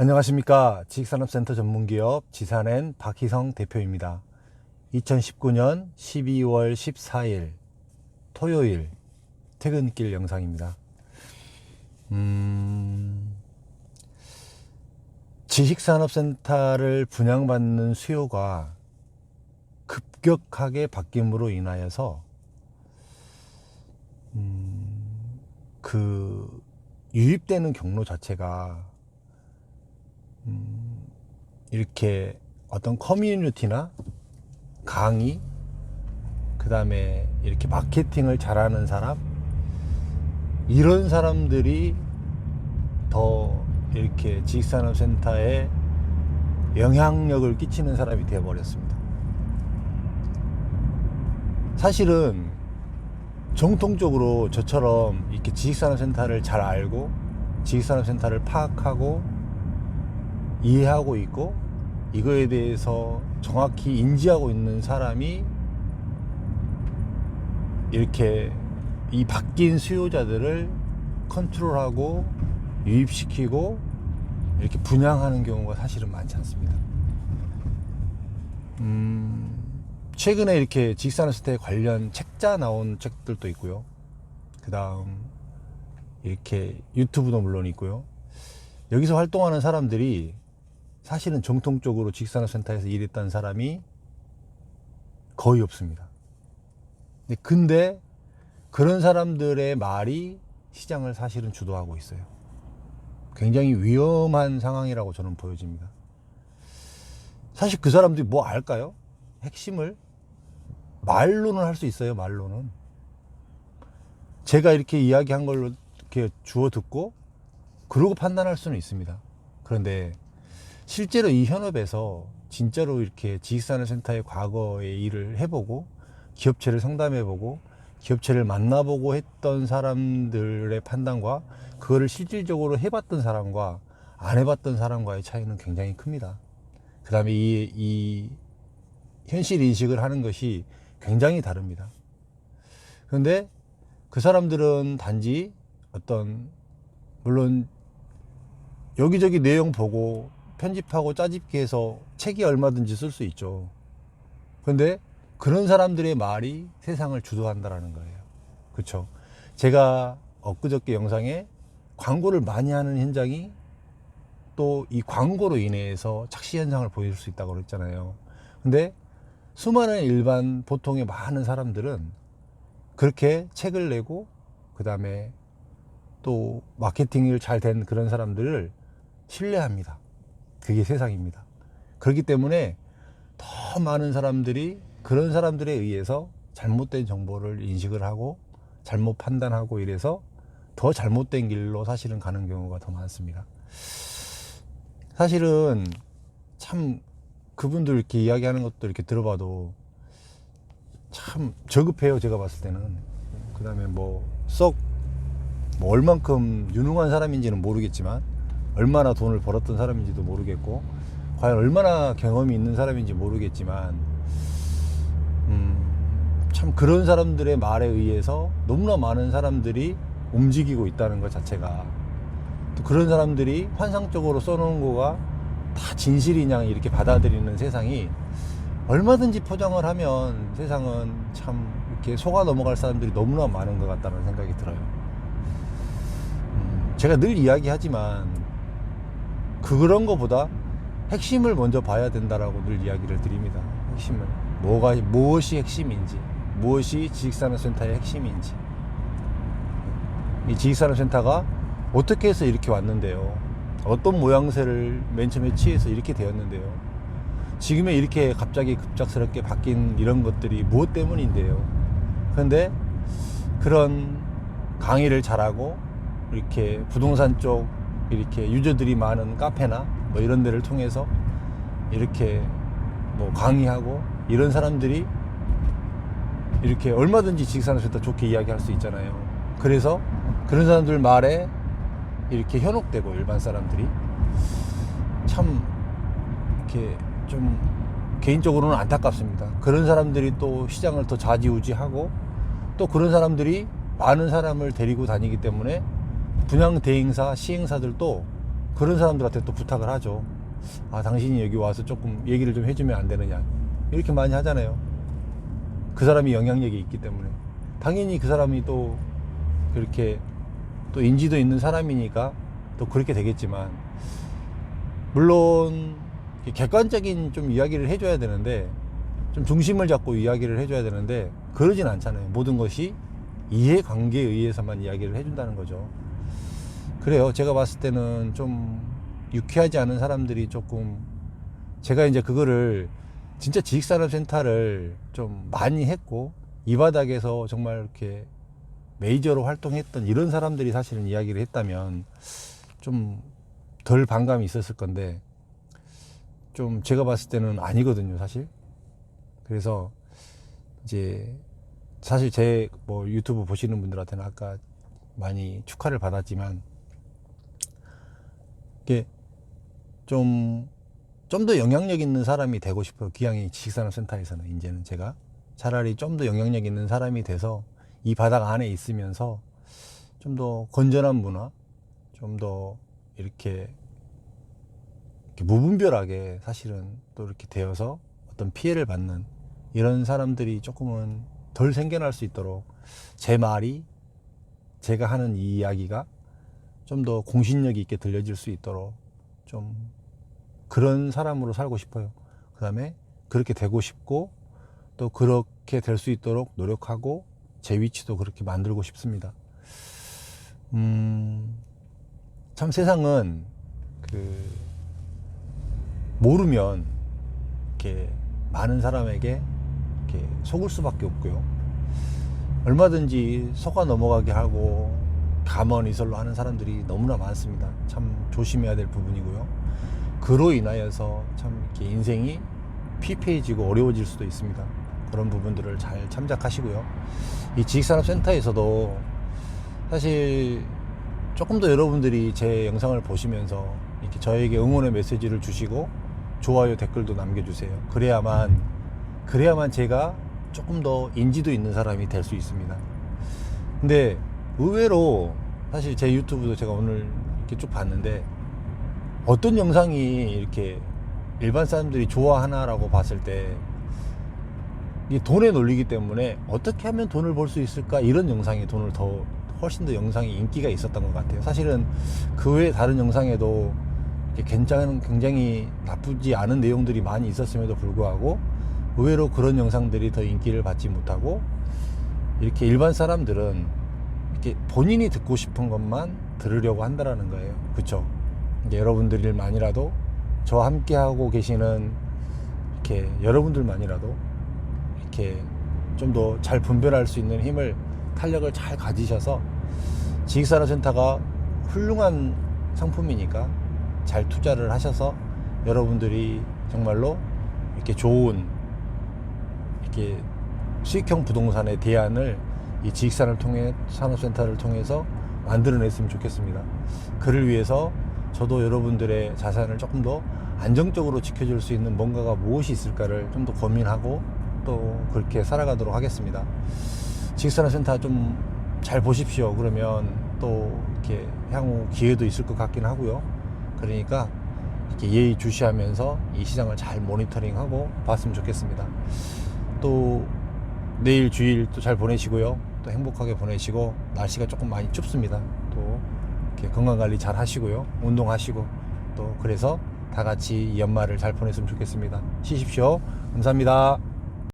안녕하십니까. 지식산업센터 전문기업 지산엔 박희성 대표입니다. 2019년 12월 14일 토요일 퇴근길 영상입니다. 지식산업센터를 분양받는 수요가 급격하게 바뀜으로 인하여서 그 유입되는 경로 자체가 이렇게 어떤 커뮤니티나 강의, 그 다음에 이렇게 마케팅을 잘하는 사람, 이런 사람들이 더 이렇게 지식산업센터에 영향력을 끼치는 사람이 되어버렸습니다. 사실은 정통적으로 저처럼 이렇게 지식산업센터를 잘 알고 지식산업센터를 파악하고 이해하고 있고 이거에 대해서 정확히 인지하고 있는 사람이 이렇게 이 바뀐 수요자들을 컨트롤하고 유입시키고 이렇게 분양하는 경우가 사실은 많지 않습니다. 최근에 이렇게 지식산업센터에 관련 책자 나온 책들도 있고요. 그 다음 이렇게 유튜브도 물론 있고요. 여기서 활동하는 사람들이 사실은 정통적으로 지식산업센터에서 일했던 사람이 거의 없습니다. 근데 그런 사람들의 말이 시장을 사실은 주도하고 있어요. 굉장히 위험한 상황이라고 저는 보여집니다. 사실 그 사람들이 뭐 알까요? 핵심을 말로는 할 수 있어요. 말로는 제가 이렇게 이야기한 걸로 이렇게 주워 듣고 그러고 판단할 수는 있습니다. 그런데 실제로 이 현업에서 진짜로 이렇게 지식산업센터의 과거의 일을 해보고 기업체를 상담해보고 기업체를 만나보고 했던 사람들의 판단과 그거를 실질적으로 해봤던 사람과 안 해봤던 사람과의 차이는 굉장히 큽니다. 그 다음에 이 현실 인식을 하는 것이 굉장히 다릅니다. 그런데 그 사람들은 단지 어떤 물론 여기저기 내용 보고 편집하고 짜집기 해서 책이 얼마든지 쓸 수 있죠. 그런데 그런 사람들의 말이 세상을 주도한다라는 거예요. 그렇죠? 제가 엊그저께 영상에 광고를 많이 하는 현장이 또 이 광고로 인해서 착시 현상을 보여줄 수 있다고 그랬잖아요. 근데 수많은 일반 보통의 많은 사람들은 그렇게 책을 내고 그 다음에 또 마케팅을 잘 된 그런 사람들을 신뢰합니다. 그게 세상입니다. 그렇기 때문에 더 많은 사람들이 그런 사람들에 의해서 잘못된 정보를 인식을 하고 잘못 판단하고 이래서 더 잘못된 길로 사실은 가는 경우가 더 많습니다. 사실은 참 그분들 이렇게 이야기하는 것도 이렇게 들어봐도 참 저급해요. 제가 봤을 때는. 그 다음에 뭐 얼만큼 유능한 사람인지는 모르겠지만 얼마나 돈을 벌었던 사람인지도 모르겠고 과연 얼마나 경험이 있는 사람인지 모르겠지만 참 그런 사람들의 말에 의해서 너무나 많은 사람들이 움직이고 있다는 것 자체가 또 그런 사람들이 환상적으로 써놓은 거가 다 진실이냐 이렇게 받아들이는 세상이 얼마든지 포장을 하면 세상은 참 이렇게 속아 넘어갈 사람들이 너무나 많은 것 같다는 생각이 들어요. 제가 늘 이야기하지만 그런 거보다 핵심을 먼저 봐야 된다라고 늘 이야기를 드립니다. 핵심을 무엇이 핵심인지 무엇이 지식산업센터의 핵심인지 이 지식산업센터가 어떻게 해서 이렇게 왔는데요, 어떤 모양새를 맨 처음에 취해서 이렇게 되었는데요, 지금에 이렇게 갑자기 급작스럽게 바뀐 이런 것들이 무엇 때문인데요. 그런데 그런 강의를 잘하고 이렇게 부동산 쪽 이렇게 유저들이 많은 카페나 뭐 이런 데를 통해서 이렇게 뭐 강의하고 이런 사람들이 이렇게 얼마든지 지식산업센터 좋게 이야기할 수 있잖아요. 그래서 그런 사람들 말에 이렇게 현혹되고 일반 사람들이 참 이렇게 좀 개인적으로는 안타깝습니다. 그런 사람들이 또 시장을 더 좌지우지하고 또 그런 사람들이 많은 사람을 데리고 다니기 때문에 분양 대행사, 시행사들도 그런 사람들한테 또 부탁을 하죠. 아, 당신이 여기 와서 조금 얘기를 좀 해주면 안 되느냐, 이렇게 많이 하잖아요. 그 사람이 영향력이 있기 때문에. 당연히 그 사람이 또 그렇게 또 인지도 있는 사람이니까 또 그렇게 되겠지만, 물론 객관적인 좀 이야기를 해줘야 되는데, 좀 중심을 잡고 이야기를 해줘야 되는데 그러진 않잖아요. 모든 것이 이해관계에 의해서만 이야기를 해준다는 거죠. 그래요. 제가 봤을 때는 좀 유쾌하지 않은 사람들이 조금, 제가 이제 그거를 진짜 지식산업센터를 좀 많이 했고 이 바닥에서 정말 이렇게 메이저로 활동했던 이런 사람들이 사실은 이야기를 했다면 좀 덜 반감이 있었을 건데, 좀 제가 봤을 때는 아니거든요, 사실. 그래서 이제 사실 제 뭐 유튜브 보시는 분들한테는 아까 많이 축하를 받았지만, 이게 좀 더 영향력 있는 사람이 되고 싶어요. 기왕이 지식산업센터에서는 이제는 제가 차라리 좀 더 영향력 있는 사람이 돼서 이 바닥 안에 있으면서 좀 더 건전한 문화, 좀 더 이렇게 무분별하게 사실은 또 이렇게 되어서 어떤 피해를 받는 이런 사람들이 조금은 덜 생겨날 수 있도록, 제 말이, 제가 하는 이 이야기가 좀 더 공신력이 있게 들려질 수 있도록 좀 그런 사람으로 살고 싶어요. 그 다음에 그렇게 되고 싶고 또 그렇게 될 수 있도록 노력하고 제 위치도 그렇게 만들고 싶습니다. 참 세상은 모르면 이렇게 많은 사람에게 이렇게 속을 수밖에 없고요. 얼마든지 속아 넘어가게 하고 가만히설로 하는 사람들이 너무나 많습니다. 참 조심해야 될 부분이고요. 그로 인하여서 참 이렇게 인생이 피폐해지고 어려워질 수도 있습니다. 그런 부분들을 잘 참작하시고요. 이 지식산업센터에서도 사실 조금 더 여러분들이 제 영상을 보시면서 이렇게 저에게 응원의 메시지를 주시고 좋아요, 댓글도 남겨주세요. 그래야만 제가 조금 더 인지도 있는 사람이 될 수 있습니다. 근데 의외로 사실 제 유튜브도 제가 오늘 이렇게 쭉 봤는데, 어떤 영상이 이렇게 일반 사람들이 좋아하나라고 봤을 때, 이게 돈의 논리이기 때문에 어떻게 하면 돈을 벌 수 있을까, 이런 영상이 훨씬 더 영상이 인기가 있었던 것 같아요. 사실은 그 외에 다른 영상에도 굉장히 나쁘지 않은 내용들이 많이 있었음에도 불구하고 의외로 그런 영상들이 더 인기를 받지 못하고, 이렇게 일반 사람들은 이렇게 본인이 듣고 싶은 것만 들으려고 한다라는 거예요. 그쵸? 여러분들만이라도, 저와 함께 하고 계시는 이렇게 여러분들만이라도 이렇게 좀 더 잘 분별할 수 있는 힘을, 탄력을 잘 가지셔서, 지식산업센터가 훌륭한 상품이니까 잘 투자를 하셔서 여러분들이 정말로 이렇게 좋은 이렇게 수익형 부동산의 대안을 이 지식산업센터를 통해서 만들어냈으면 좋겠습니다. 그를 위해서 저도 여러분들의 자산을 조금 더 안정적으로 지켜줄 수 있는 뭔가가 무엇이 있을까를 좀 더 고민하고 또 그렇게 살아가도록 하겠습니다. 지식산업센터 좀 잘 보십시오. 그러면 또 이렇게 향후 기회도 있을 것 같긴 하고요. 그러니까 이렇게 예의주시하면서 이 시장을 잘 모니터링하고 봤으면 좋겠습니다. 또 내일 주일 또 잘 보내시고요. 또 행복하게 보내시고, 날씨가 조금 많이 춥습니다. 또 이렇게 건강관리 잘 하시고요. 운동하시고, 또 그래서 다 같이 이 연말을 잘 보냈으면 좋겠습니다. 쉬십시오. 감사합니다.